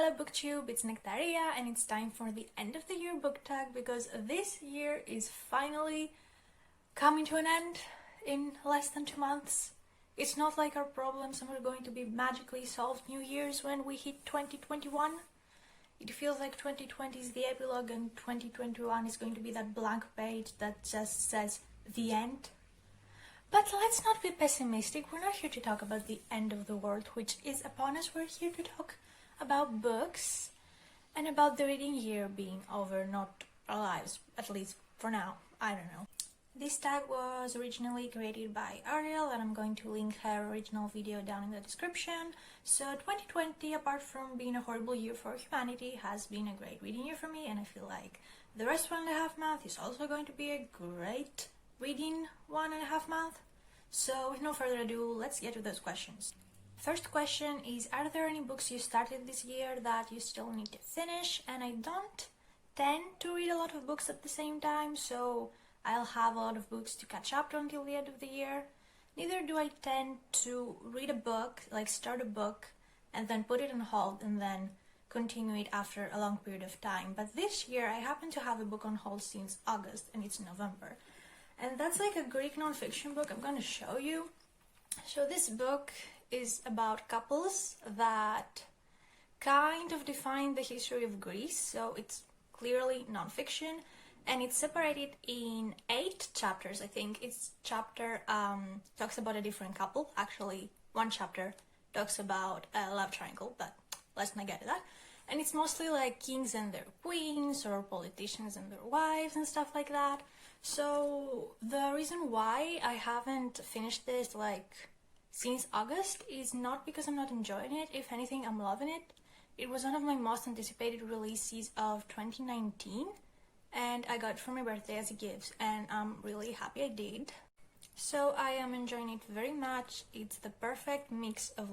Hello BookTube, it's Nektaria and it's time for the end of the year book tag because this year is finally coming to an end in less than 2 months. It's not like our problems are going to be magically solved New Year's when we hit 2021. It feels like 2020 is the epilogue and 2021 is going to be that blank page that just says the end. But let's not be pessimistic. We're not here to talk about the end of the world, which is upon us. We're here to talk about books and about the reading year being over, not our lives, at least for now. I don't know. This tag was originally created by Ariel and I'm going to link her original video down in the description. So 2020, apart from being a horrible year for humanity, has been a great reading year for me, and I feel like the rest 1.5 months is also going to be a great reading 1.5 months. So with no further ado, let's get to those questions. First question is, are there any books you started this year that you still need to finish? And I don't tend to read a lot of books at the same time, so I'll have a lot of books to catch up to until the end of the year. Neither do I tend to read a book, like start a book and then put it on hold and then continue it after a long period of time. But this year I happen to have a book on hold since August and it's November. And that's like a Greek non-fiction book I'm going to show you. So this book is about couples that kind of define the history of Greece, so it's clearly non-fiction, and it's separated in 8 chapters. I think each chapter talks about a different couple. Actually, one chapter talks about a love triangle, but let's not get to that. And it's mostly like kings and their queens, or politicians and their wives and stuff like that. So the reason why I haven't finished this since August is not because I'm not enjoying it. If anything, I'm loving it. It was one of my most anticipated releases of 2019 and I got it for my birthday as a gift, and I'm really happy I did. So I am enjoying it very much. It's the perfect mix of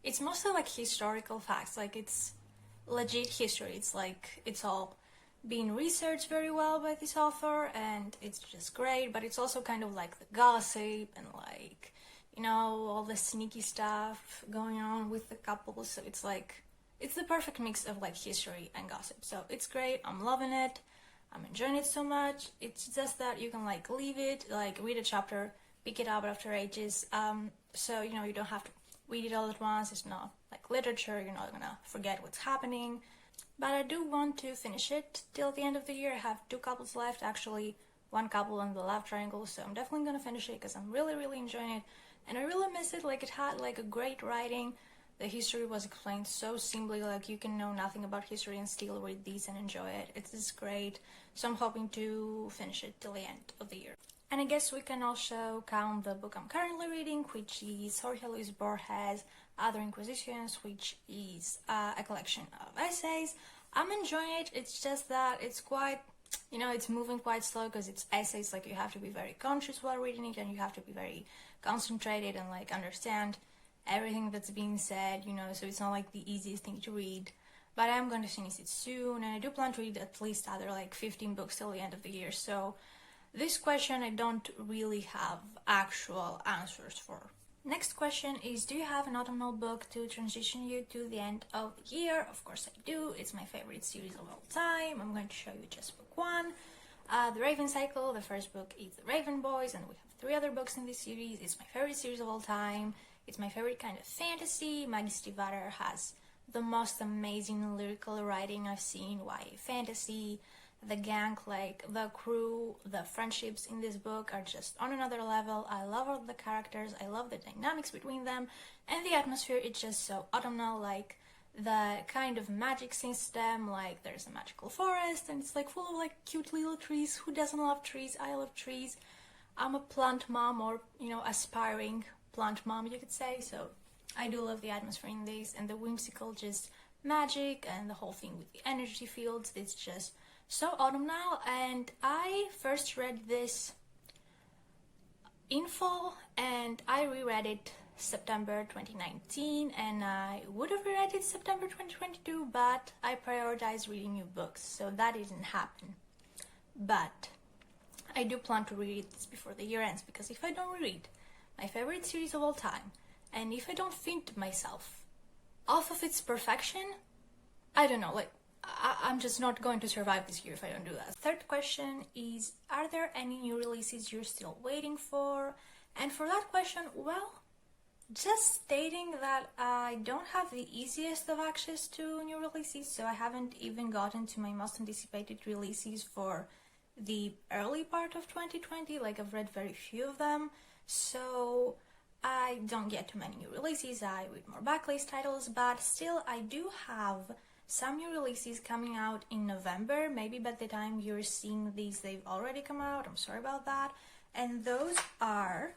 it's mostly historical facts, it's legit history. It's all being researched very well by this author and it's just great, but it's also kind of the gossip and all the sneaky stuff going on with the couple. So it's the perfect mix of history and gossip. So it's great. I'm loving it. I'm enjoying it so much. It's just that you can leave it, read a chapter, pick it up after ages. So you don't have to read it all at once. It's not like literature. You're not gonna forget what's happening. But I do want to finish it till the end of the year. I have 2 couples left, actually 1 couple on the love triangle, so I'm definitely gonna finish it because I'm really enjoying it. And I really miss it. It had a great writing. The history was explained so simply, you can know nothing about history and still read these and enjoy it. It's just great. So I'm hoping to finish it till the end of the year. And I guess we can also count the book I'm currently reading, which is Jorge Luis Borges' Other Inquisitions, which is a collection of essays. I'm enjoying it. It's just that it's quite, it's moving quite slow because it's essays. You have to be very conscious while reading it, and you have to be very concentrated and understand everything that's being said, so it's not the easiest thing to read. But I'm going to finish it soon, and I do plan to read at least other 15 books till the end of the year. So this question I don't really have actual answers for. Next question is, do you have an autumnal book to transition you to the end of the year? Of course I do. It's my favorite series of all time. I'm going to show you just book 1. The Raven Cycle. The first book is The Raven Boys, and we have 3 other books in this series. It's my favorite series of all time. It's my favorite kind of fantasy. Maggie Stiefvater has the most amazing lyrical writing I've seen. YA fantasy. The gang, the crew, the friendships in this book are just on another level. I love all the characters. I love the dynamics between them. And the atmosphere is just so autumnal, the kind of magic system, there's a magical forest and it's full of cute little trees. Who doesn't love trees? I love trees. I'm a plant mom, or aspiring plant mom, you could say. So I do love the atmosphere in this, and the whimsical just magic and the whole thing with the energy fields. It's just so autumnal. And I first read this in fall and I reread it September 2019, and I would have read it September 2022, but I prioritized reading new books, so that didn't happen. But I do plan to read this before the year ends, because if I don't read my favorite series of all time, and if I don't feed myself off of its perfection, I don't know, like, I'm just not going to survive this year if I don't do that. Third question is, are there any new releases you're still waiting for? And for that question, well, just stating that I don't have the easiest of access to new releases, so I haven't even gotten to my most anticipated releases for the early part of 2020, like I've read very few of them, so I don't get too many new releases. I read more backlist titles, but still I do have some new releases coming out in November. Maybe by the time you're seeing these they've already come out, I'm sorry about that. And those are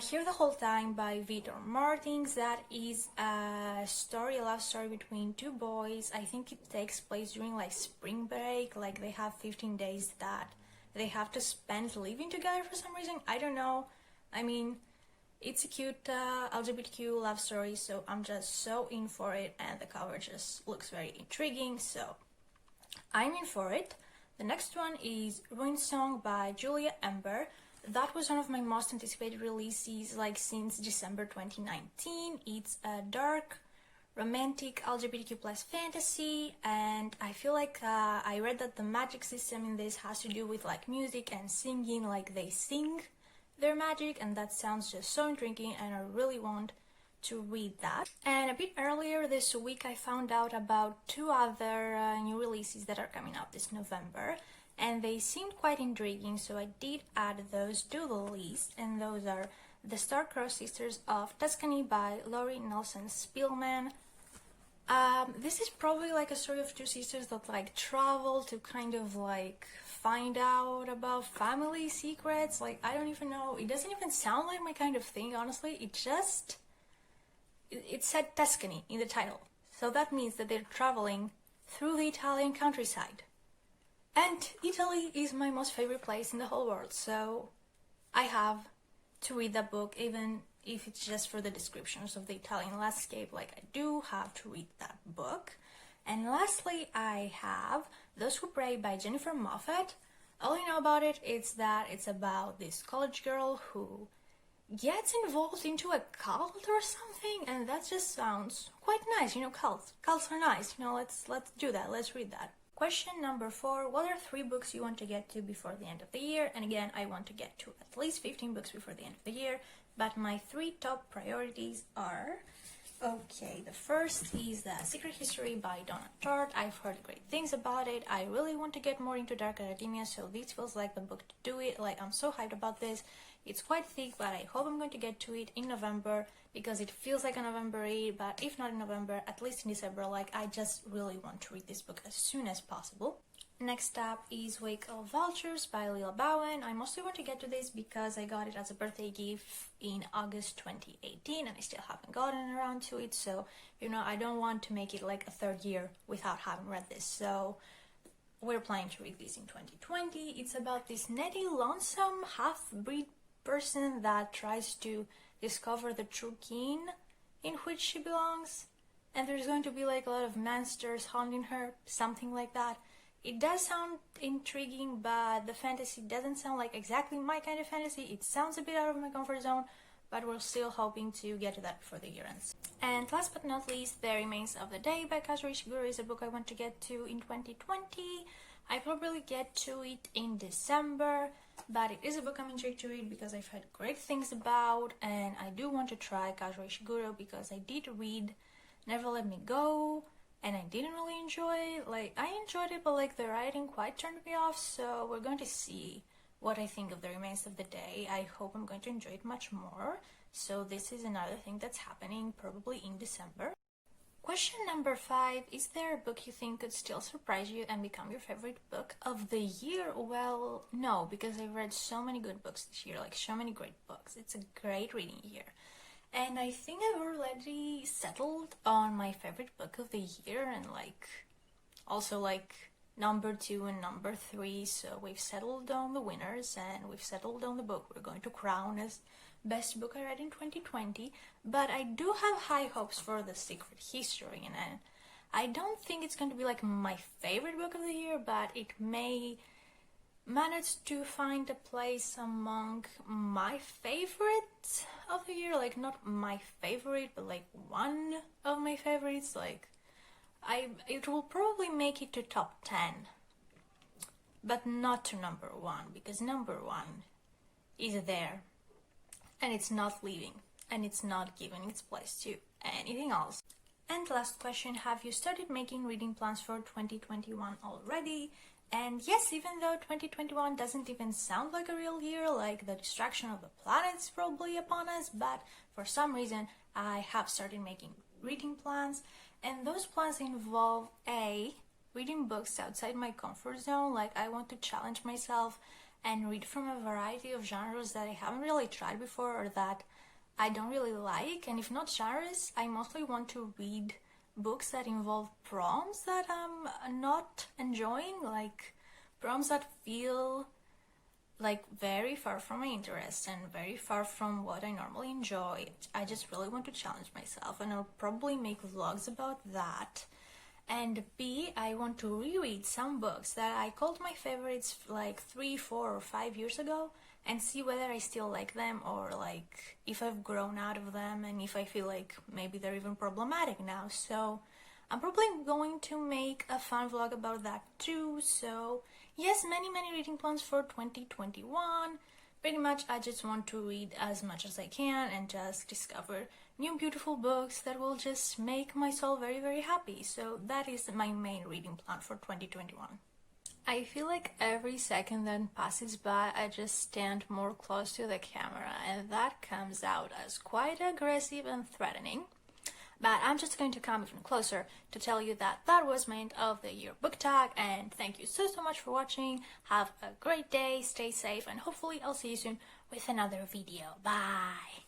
Here the Whole Time by Victor Martins. That is a love story between two boys. I think it takes place during like spring break, like they have 15 days that they have to spend living together for some reason. I don't know. I mean, it's a cute LGBTQ love story, so I'm just so in for it, and the cover just looks very intriguing, so I'm in for it. The next one is Ruin Song by Julia Ember. That was one of my most anticipated releases like since December 2019. It's a dark, romantic LGBTQ plus fantasy, and I feel like I read that the magic system in this has to do with like music and singing, like they sing their magic, and that sounds just so intriguing, and I really want to read that. And a bit earlier this week I found out about two other new releases that are coming out this November, and they seemed quite intriguing, so I did add those to the list, and those are The Star-Crossed Sisters of Tuscany by Laurie Nelson Spielman. This is probably like a story of two sisters that like travel to kind of like find out about family secrets. Like, I don't even know, it doesn't even sound like my kind of thing, honestly. It said Tuscany in the title, so that means that they're traveling through the Italian countryside. And Italy is my most favorite place in the whole world, so I have to read that book, even if it's just for the descriptions of the Italian landscape. Like, I do have to read that book. And lastly, I have Those Who Pray by Jennifer Moffat. All I know about it is that it's about this college girl who gets involved into a cult or something, and that just sounds quite nice. You know, cults are nice. You know, let's do that. Let's read that. Question number 4. What are 3 books you want to get to before the end of the year? And again, I want to get to at least 15 books before the end of the year, but my 3 top priorities are... Okay, the first is The Secret History by Donna Tartt. I've heard great things about it. I really want to get more into dark academia, so this feels like the book to do it. Like, I'm so hyped about this. It's quite thick, but I hope I'm going to get to it in November, because it feels like a November read, but if not in November, at least in December. Like, I just really want to read this book as soon as possible. Next up is Wake of Vultures by Lila Bowen. I mostly want to get to this because I got it as a birthday gift in August 2018 and I still haven't gotten around to it, so, you know, I don't want to make it like a third year without having read this, so we're planning to read this in 2020. It's about this netty, lonesome, half-breed person that tries to discover the true kin in which she belongs, and there's going to be like a lot of monsters haunting her, something like that. It does sound intriguing, but the fantasy doesn't sound like exactly my kind of fantasy. It sounds a bit out of my comfort zone, but we're still hoping to get to that before the year ends. And last but not least, The Remains of the Day by Kazuo Ishiguro is a book I want to get to in 2020. I probably get to it in December, but it is a book I'm intrigued to read because I've heard great things about, and I do want to try Kazuo Ishiguro because I did read Never Let Me Go, and I didn't really enjoy it. Like, I enjoyed it, but like the writing quite turned me off, so we're going to see what I think of The Remains of the Day. I hope I'm going to enjoy it much more, so this is another thing that's happening probably in December. Question number 5, is there a book you think could still surprise you and become your favorite book of the year? Well, no, because I've read so many good books this year, like so many great books. It's a great reading year. And I think I've already settled on my favorite book of the year, and like also like number 2 and number 3, so we've settled on the winners and we've settled on the book we're going to crown as best book I read in 2020. But I do have high hopes for The Secret History, and I don't think it's going to be like my favorite book of the year, but it may manage to find a place among my favorites of the year. Like, not my favorite, but like one of my favorites. Like, it will probably make it to top 10, but not to number 1, because number 1 is there and it's not leaving and it's not giving its place to anything else. And last question, have you started making reading plans for 2021 already? And yes, even though 2021 doesn't even sound like a real year, like the destruction of the planet is probably upon us, but for some reason I have started making reading plans, and those plans involve reading books outside my comfort zone. Like, I want to challenge myself and read from a variety of genres that I haven't really tried before or that I don't really like. And if not genres, I mostly want to read books that involve prompts that I'm not enjoying, like prompts that feel like very far from my interests and very far from what I normally enjoy. I just really want to challenge myself, and I'll probably make vlogs about that. And B, I want to reread some books that I called my favorites like 3, 4, or 5 years ago, and see whether I still like them, or like if I've grown out of them, and if I feel like maybe they're even problematic now. So I'm probably going to make a fun vlog about that too. So yes, many reading plans for 2021. Pretty much I just want to read as much as I can and just discover new beautiful books that will just make my soul very happy. So that is my main reading plan for 2021. I feel like every second that passes by, I just stand more close to the camera, and that comes out as quite aggressive and threatening. But I'm just going to come even closer to tell you that that was my end of the year book tag, and thank you so much for watching. Have a great day, stay safe, and hopefully I'll see you soon with another video. Bye!